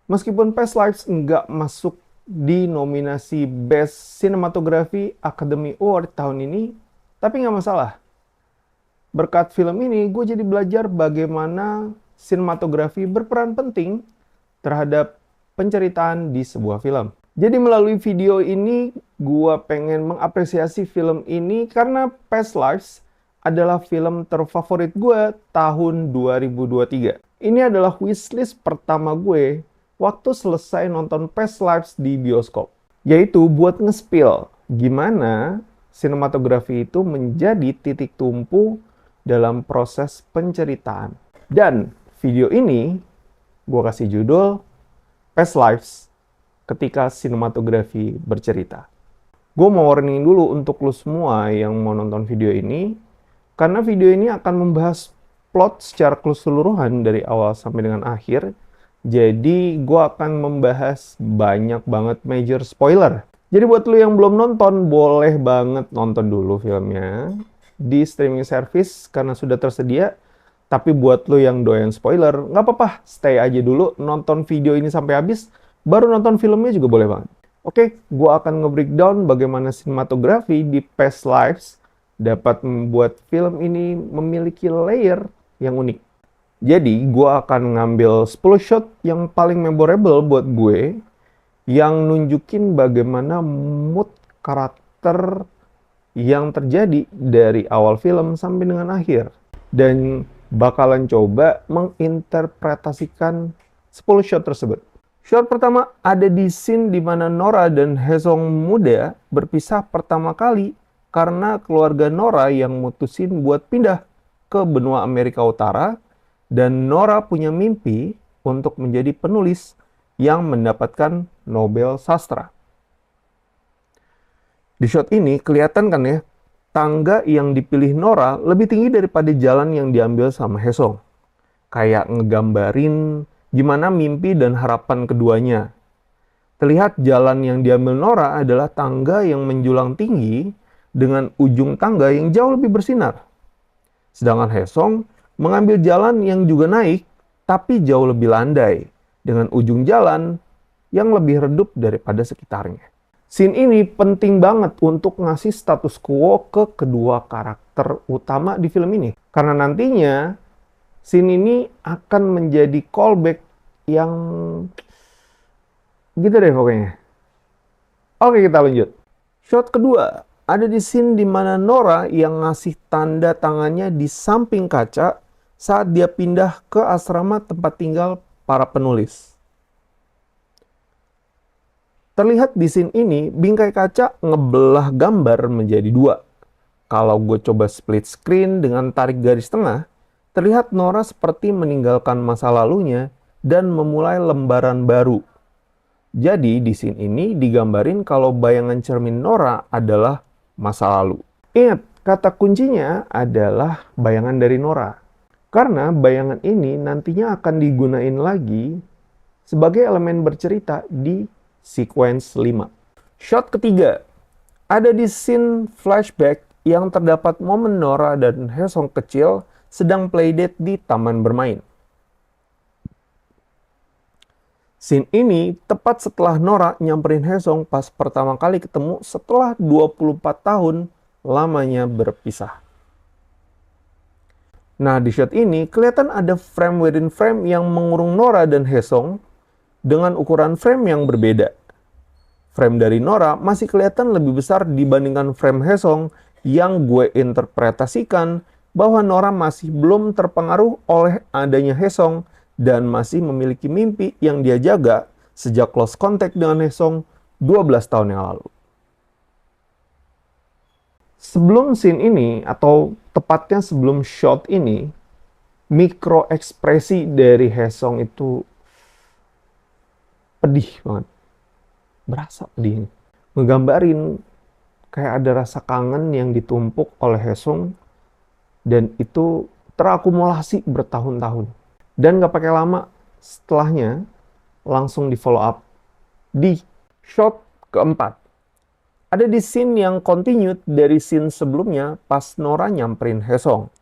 Meskipun Past Lives nggak masuk di nominasi Best Cinematography Academy Award tahun ini, tapi nggak masalah. Berkat film ini, gue jadi belajar bagaimana sinematografi berperan penting terhadap penceritaan di sebuah film. Jadi melalui video ini, gue pengen mengapresiasi film ini karena Past Lives adalah film terfavorit gue tahun 2023. Ini adalah wishlist pertama gue waktu selesai nonton Past Lives di bioskop. Yaitu buat nge-spill gimana sinematografi itu menjadi titik tumpu dalam proses penceritaan. Dan video ini gue kasih judul Past Lives ketika sinematografi bercerita. Gue mau warning dulu untuk lo semua yang mau nonton video ini, karena video ini akan membahas plot secara keseluruhan dari awal sampai dengan akhir. Jadi gue akan membahas banyak banget major spoiler. Jadi buat lo yang belum nonton, boleh banget nonton dulu filmnya di streaming service karena sudah tersedia. Tapi buat lo yang doyan spoiler, nggak apa-apa, stay aja dulu, nonton video ini sampai habis, baru nonton filmnya juga boleh banget. Oke, gue akan nge-breakdown bagaimana sinematografi di Past Lives dapat membuat film ini memiliki layer yang unik. Jadi, gue akan ngambil 10 shot yang paling memorable buat gue, yang nunjukin bagaimana mood karakter yang terjadi dari awal film sampai dengan akhir. Dan bakalan coba menginterpretasikan 10 shot tersebut. Shot pertama ada di scene di mana Nora dan Haesung muda berpisah pertama kali karena keluarga Nora yang mutusin buat pindah ke benua Amerika Utara dan Nora punya mimpi untuk menjadi penulis yang mendapatkan Nobel Sastra. Di shot ini kelihatan kan ya, tangga yang dipilih Nora lebih tinggi daripada jalan yang diambil sama Haesung. Kayak ngegambarin gimana mimpi dan harapan keduanya. Terlihat jalan yang diambil Nora adalah tangga yang menjulang tinggi dengan ujung tangga yang jauh lebih bersinar. Sedangkan Haesung mengambil jalan yang juga naik, tapi jauh lebih landai, dengan ujung jalan yang lebih redup daripada sekitarnya. Scene ini penting banget untuk ngasih status quo ke kedua karakter utama di film ini. Karena nantinya, scene ini akan menjadi callback yang gitu deh pokoknya. Oke, kita lanjut. Shot kedua, ada di scene di mana Nora yang ngasih tanda tangannya di samping kaca saat dia pindah ke asrama tempat tinggal para penulis. Terlihat di scene ini, bingkai kaca ngebelah gambar menjadi dua. Kalau gue coba split screen dengan tarik garis tengah, terlihat Nora seperti meninggalkan masa lalunya dan memulai lembaran baru. Jadi di scene ini digambarin kalau bayangan cermin Nora adalah masa lalu. Ingat, kata kuncinya adalah bayangan dari Nora. Karena bayangan ini nantinya akan digunain lagi sebagai elemen bercerita di sequence 5. Shot ketiga, ada di scene flashback yang terdapat momen Nora dan Haesung kecil sedang playdate di taman bermain. Scene ini tepat setelah Nora nyamperin Haesung pas pertama kali ketemu setelah 24 tahun lamanya berpisah. Nah, di shot ini kelihatan ada frame within frame yang mengurung Nora dan Haesung dengan ukuran frame yang berbeda. Frame dari Nora masih kelihatan lebih besar dibandingkan frame Haesung yang gue interpretasikan bahwa Nora masih belum terpengaruh oleh adanya Haesung dan masih memiliki mimpi yang dia jaga sejak close contact dengan Haesung 12 tahun yang lalu. Sebelum scene ini, atau tepatnya sebelum shot ini, mikro ekspresi dari Haesung itu pedih banget. Berasa pedih. Ngegambarin kayak ada rasa kangen yang ditumpuk oleh Haesung dan itu terakumulasi bertahun-tahun. Dan gak pakai lama setelahnya langsung di follow up di shot keempat. Ada di scene yang continued dari scene sebelumnya pas Nora nyamperin Haesung.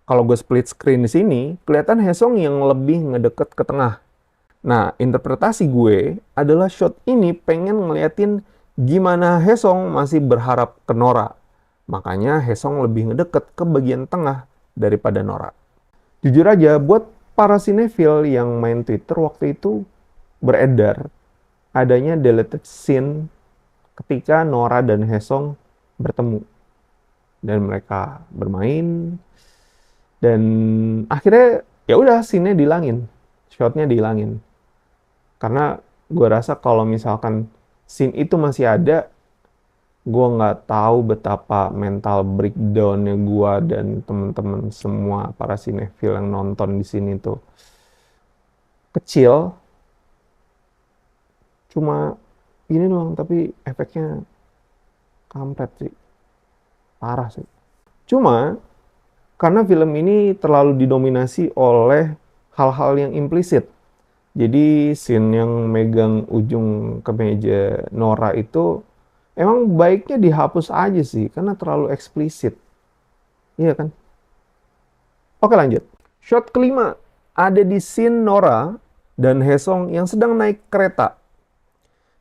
Kalau gue split screen di sini, kelihatan Haesung yang lebih ngedeket ke tengah. Nah, interpretasi gue adalah shot ini pengen ngeliatin gimana Hesong masih berharap ke Nora. Makanya Hesong lebih ngedeket ke bagian tengah daripada Nora. Jujur aja, buat para sinefil yang main Twitter waktu itu beredar adanya deleted scene ketika Nora dan Hesong bertemu. Dan mereka bermain, dan akhirnya ya udah scene-nya dihilangin, shotnya dihilangin. Karena gue rasa kalau misalkan scene itu masih ada, gue nggak tahu betapa mental breakdown-nya gue dan teman-teman semua para sinefil yang nonton di sini tuh. Kecil, cuma ini doang, tapi efeknya kampret sih, parah sih. Cuma karena film ini terlalu didominasi oleh hal-hal yang implisit. Jadi scene yang megang ujung kemeja Nora itu emang baiknya dihapus aja sih, karena terlalu eksplisit. Iya kan? Oke, lanjut. Shot kelima, ada di scene Nora dan Hesong yang sedang naik kereta.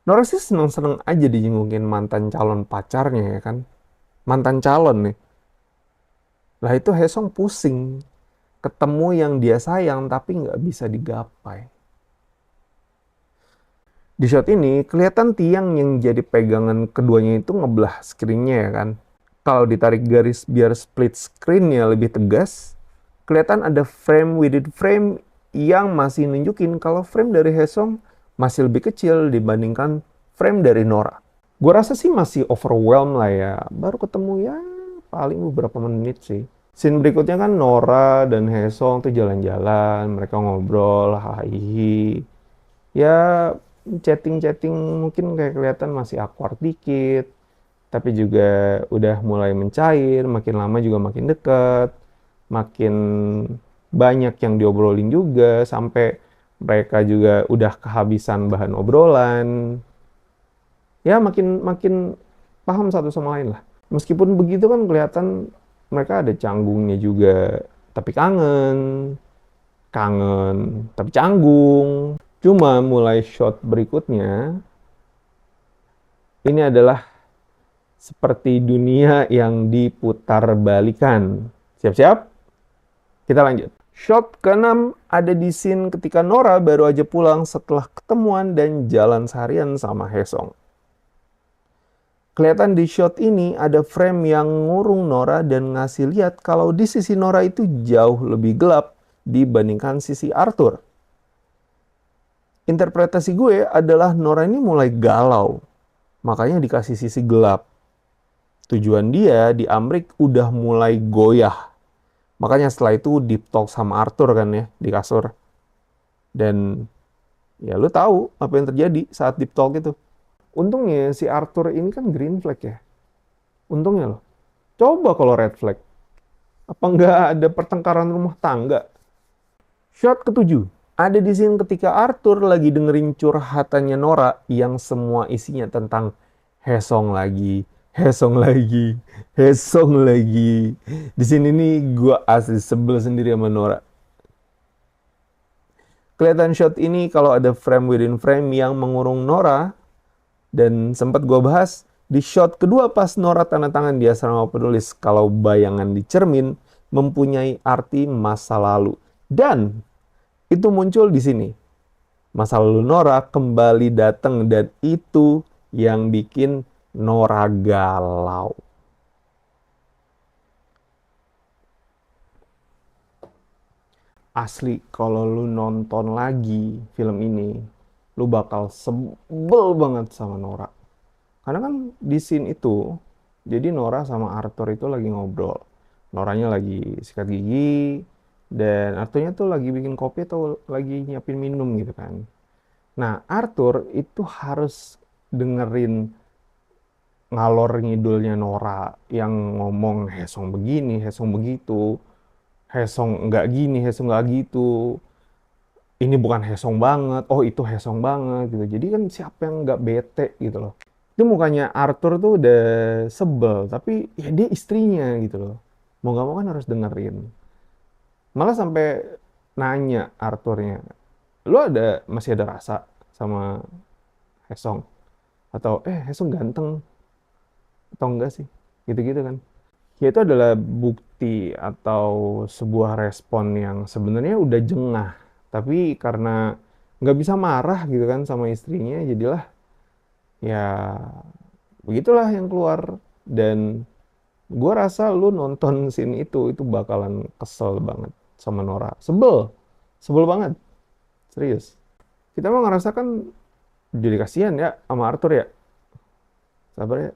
Nora sih seneng-seneng aja dijengukin mantan calon pacarnya ya kan. Mantan calon nih. Lah itu Hesong pusing. Ketemu yang dia sayang tapi nggak bisa digapai. Di shot ini kelihatan tiang yang jadi pegangan keduanya itu ngebelah screen-nya ya kan. Kalau ditarik garis biar split screen-nya lebih tegas, kelihatan ada frame within frame yang masih nunjukin kalau frame dari Hesong masih lebih kecil dibandingkan frame dari Nora. Gue rasa sih masih overwhelmed lah ya. Baru ketemu ya paling beberapa menit sih. Scene berikutnya kan Nora dan Hesong tuh jalan-jalan, mereka ngobrol, hahihi. Ya chatting-chatting mungkin kayak kelihatan masih awkward dikit, tapi juga udah mulai mencair, makin lama juga makin deket, makin banyak yang diobrolin juga, sampai mereka juga udah kehabisan bahan obrolan. Ya makin makin paham satu sama lain lah. Meskipun begitu kan kelihatan mereka ada canggungnya juga, tapi kangen, kangen, tapi canggung. Cuma mulai shot berikutnya, ini adalah seperti dunia yang diputar balikan. Siap-siap? Kita lanjut. Shot ke-6 ada di scene ketika Nora baru aja pulang setelah ketemuan dan jalan seharian sama Hesong. Kelihatan di shot ini ada frame yang ngurung Nora dan ngasih lihat kalau di sisi Nora itu jauh lebih gelap dibandingkan sisi Arthur. Interpretasi gue adalah Nora ini mulai galau, makanya dikasih sisi gelap. Tujuan dia di Amrik udah mulai goyah. Makanya setelah itu deep talk sama Arthur kan ya di kasur. Dan ya lu tahu apa yang terjadi saat deep talk itu. Untungnya si Arthur ini kan green flag ya. Untungnya loh. Coba kalau red flag. Apa nggak ada pertengkaran rumah tangga? Shot ke-7. Ada di scene ketika Arthur lagi dengerin curhatannya Nora yang semua isinya tentang Hesong lagi, Hesong lagi, Hesong lagi. Di sini nih gue asli sebel sendiri sama Nora. Kelihatan shot ini kalau ada frame within frame yang mengurung Nora. Dan sempat gue bahas di shot kedua pas Nora tanda tangan di asrama penulis kalau bayangan di cermin mempunyai arti masa lalu. Dan itu muncul di sini. Masa lalu Nora kembali datang dan itu yang bikin Nora galau. Asli kalau lu nonton lagi film ini, lu bakal sebel banget sama Nora. Karena kan di scene itu, jadi Nora sama Arthur itu lagi ngobrol. Noranya lagi sikat gigi, dan Arthurnya tuh lagi bikin kopi atau lagi nyiapin minum gitu kan. Nah, Arthur itu harus dengerin ngalor ngidulnya Nora yang ngomong Hesong begini, Hesong begitu, Hesong nggak gini, Hesong nggak gitu. Ini bukan Hesong banget, oh itu Hesong banget gitu. Jadi kan siapa yang nggak bete gitu loh. Itu mukanya Arthur tuh udah sebel, tapi ya dia istrinya gitu loh. Mau nggak mau kan harus dengerin. Malah sampai nanya Arthurnya, Lu masih ada rasa sama Hesong? Atau Hesong ganteng atau enggak sih? Gitu-gitu kan. Ya itu adalah bukti atau sebuah respon yang sebenarnya udah jengah. Tapi karena nggak bisa marah gitu kan sama istrinya, jadilah ya begitulah yang keluar. Dan gue rasa lu nonton scene itu bakalan kesel banget sama Nora. Sebel banget, serius. Kita mah ngerasakan jadi kasihan ya sama Arthur ya. Sabar ya.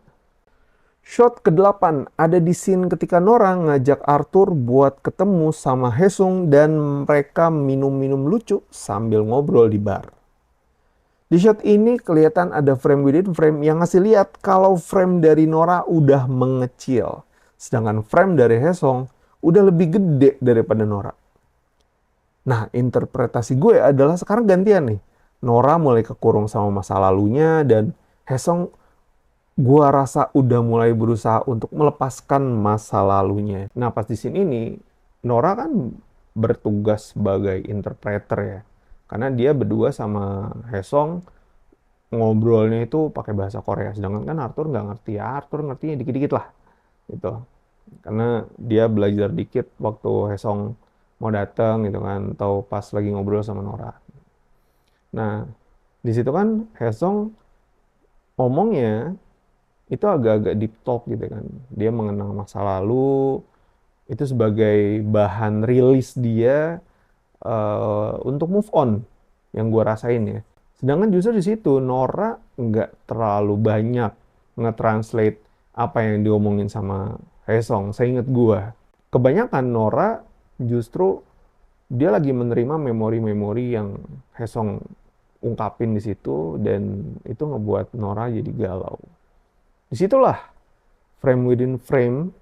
Shot ke-8 ada di scene ketika Nora ngajak Arthur buat ketemu sama Hesung dan mereka minum-minum lucu sambil ngobrol di bar. Di shot ini kelihatan ada frame within frame yang ngasih lihat kalau frame dari Nora udah mengecil. Sedangkan frame dari Hesung udah lebih gede daripada Nora. Nah, interpretasi gue adalah sekarang gantian nih. Nora mulai kekurung sama masa lalunya dan Hesung gua rasa udah mulai berusaha untuk melepaskan masa lalunya. Nah, pas di scene ini, Nora kan bertugas sebagai interpreter ya. Karena dia berdua sama Hesong ngobrolnya itu pakai bahasa Korea. Sedangkan kan Arthur nggak ngerti ya. Arthur ngertinya dikit-dikit lah. Gitu. Karena dia belajar dikit waktu Hesong mau datang gitu kan. Atau pas lagi ngobrol sama Nora. Nah, di situ kan Hesong ngomongnya itu agak-agak deep talk gitu kan. Dia mengenang masa lalu, itu sebagai bahan rilis dia untuk move on, yang gue rasain ya. Sedangkan justru di situ Nora nggak terlalu banyak nge-translate apa yang diomongin sama Haesong, seingat gue. Kebanyakan Nora justru dia lagi menerima memori-memori yang Haesong ungkapin di situ, dan itu ngebuat Nora jadi galau. Disitulah frame within frame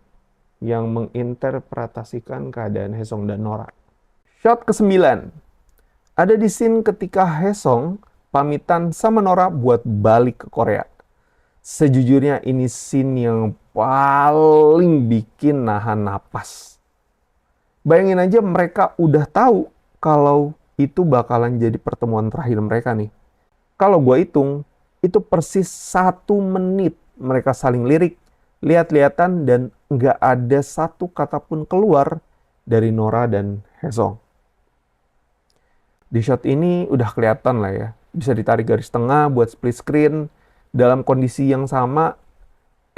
yang menginterpretasikan keadaan Haesong dan Nora. Shot ke-9. Ada di scene ketika Haesong pamitan sama Nora buat balik ke Korea. Sejujurnya ini scene yang paling bikin nahan napas. Bayangin aja mereka udah tahu kalau itu bakalan jadi pertemuan terakhir mereka nih. Kalau gue hitung, itu persis 1 menit mereka saling lirik, lihat-lihatan, dan nggak ada satu kata pun keluar dari Nora dan Haesong. Di shot ini udah kelihatan lah ya, bisa ditarik garis tengah buat split screen. Dalam kondisi yang sama,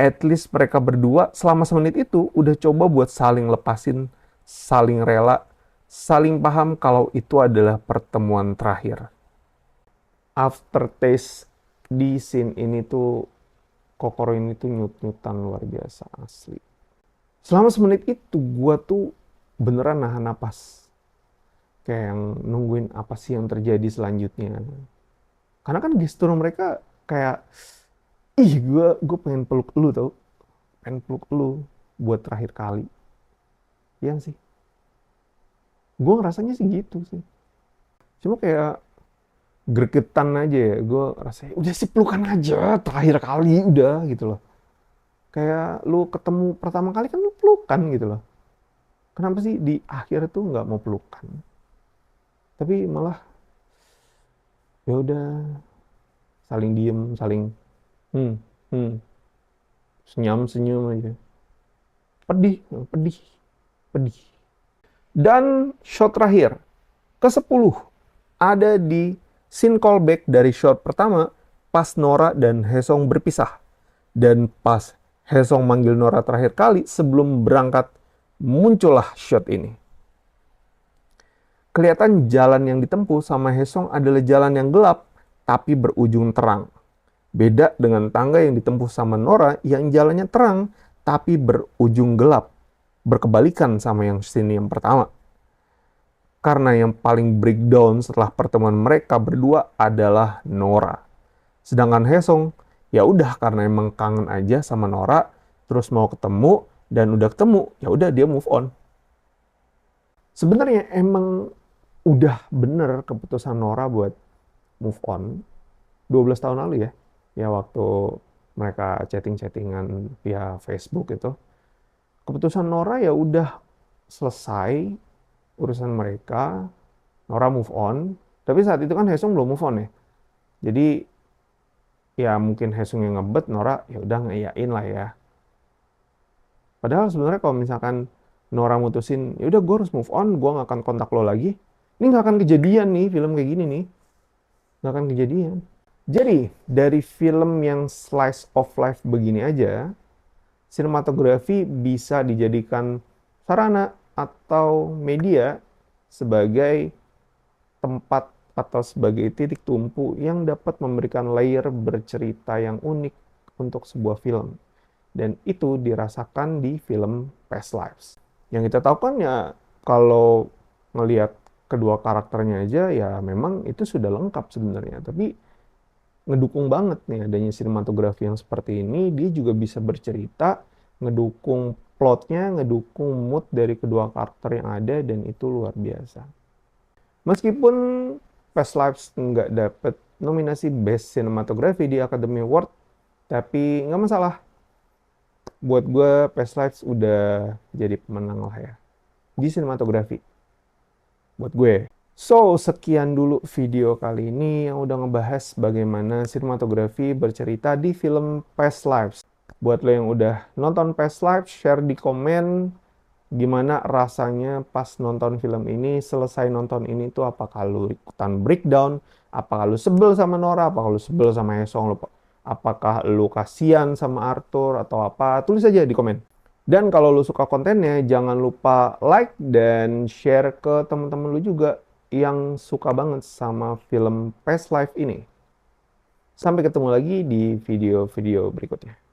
at least mereka berdua selama semenit itu udah coba buat saling lepasin, saling rela, saling paham kalau itu adalah pertemuan terakhir. Aftertaste di scene ini tuh, Kokoro ini tuh nyut-nyutan luar biasa, asli. Selama semenit itu gue tuh beneran nahan napas. Kayak yang nungguin apa sih yang terjadi selanjutnya. Karena kan gestur mereka kayak, gue pengen peluk lu tau. Pengen peluk lu buat terakhir kali. Iya sih. Gue ngerasanya sih gitu sih. Cuma kayak gregetan aja ya. Gue rasanya udah sih pelukan aja terakhir kali udah gitu loh. Kayak lu ketemu pertama kali kan lu pelukan gitu loh. Kenapa sih di akhir tuh nggak mau pelukan? Tapi malah ya udah saling diem, saling hmm, hmm, senyum aja. Pedih, pedih, pedih. Dan shot terakhir ke-10 ada di scene callback dari shot pertama pas Nora dan Haesong berpisah. Dan pas Haesong manggil Nora terakhir kali sebelum berangkat, muncullah shot ini. Kelihatan jalan yang ditempuh sama Haesong adalah jalan yang gelap tapi berujung terang. Beda dengan tangga yang ditempuh sama Nora yang jalannya terang tapi berujung gelap. Berkebalikan sama yang scene yang pertama. Karena yang paling breakdown setelah pertemuan mereka berdua adalah Nora. Sedangkan Haesong ya udah karena emang kangen aja sama Nora, terus mau ketemu, dan udah ketemu, ya udah dia move on. Sebenarnya emang udah bener keputusan Nora buat move on 12 tahun lalu ya. Ya waktu mereka chatting-chattingan via Facebook itu. Keputusan Nora ya udah selesai urusan mereka. Nora move on. Tapi saat itu kan Haesung belum move on ya. Jadi ya mungkin Haesung yang ngebet, Nora ya udah ngeyain lah ya. Padahal sebenarnya kalau misalkan Nora mutusin, ya udah gue harus move on, gue nggak akan kontak lo lagi. Ini nggak akan kejadian nih film kayak gini nih, nggak akan kejadian. Jadi dari film yang slice of life begini aja, sinematografi bisa dijadikan sarana atau media sebagai tempat atau sebagai titik tumpu yang dapat memberikan layer bercerita yang unik untuk sebuah film. Dan itu dirasakan di film Past Lives. Yang kita tahu kan ya, kalau ngelihat kedua karakternya aja ya memang itu sudah lengkap sebenarnya. Tapi ngedukung banget nih adanya sinematografi yang seperti ini. Dia juga bisa bercerita, ngedukung plotnya, ngedukung mood dari kedua karakter yang ada, dan itu luar biasa. Meskipun Past Lives nggak dapet nominasi Best Cinematography di Academy Award, tapi nggak masalah. Buat gue, Past Lives udah jadi pemenang lah ya di sinematografi. Buat gue. So, sekian dulu video kali ini yang udah ngebahas bagaimana sinematografi bercerita di film Past Lives. Buat lo yang udah nonton Past Lives, share di komen gimana rasanya pas nonton film ini. Selesai nonton ini tuh apakah lu ikutan breakdown, apakah lu sebel sama Nora, apakah lu sebel sama Haesung, apakah lu kasihan sama Arthur atau apa, tulis aja di komen. Dan kalau lu suka kontennya, jangan lupa like dan share ke teman-teman lu juga yang suka banget sama film Past Life ini. Sampai ketemu lagi di video-video berikutnya.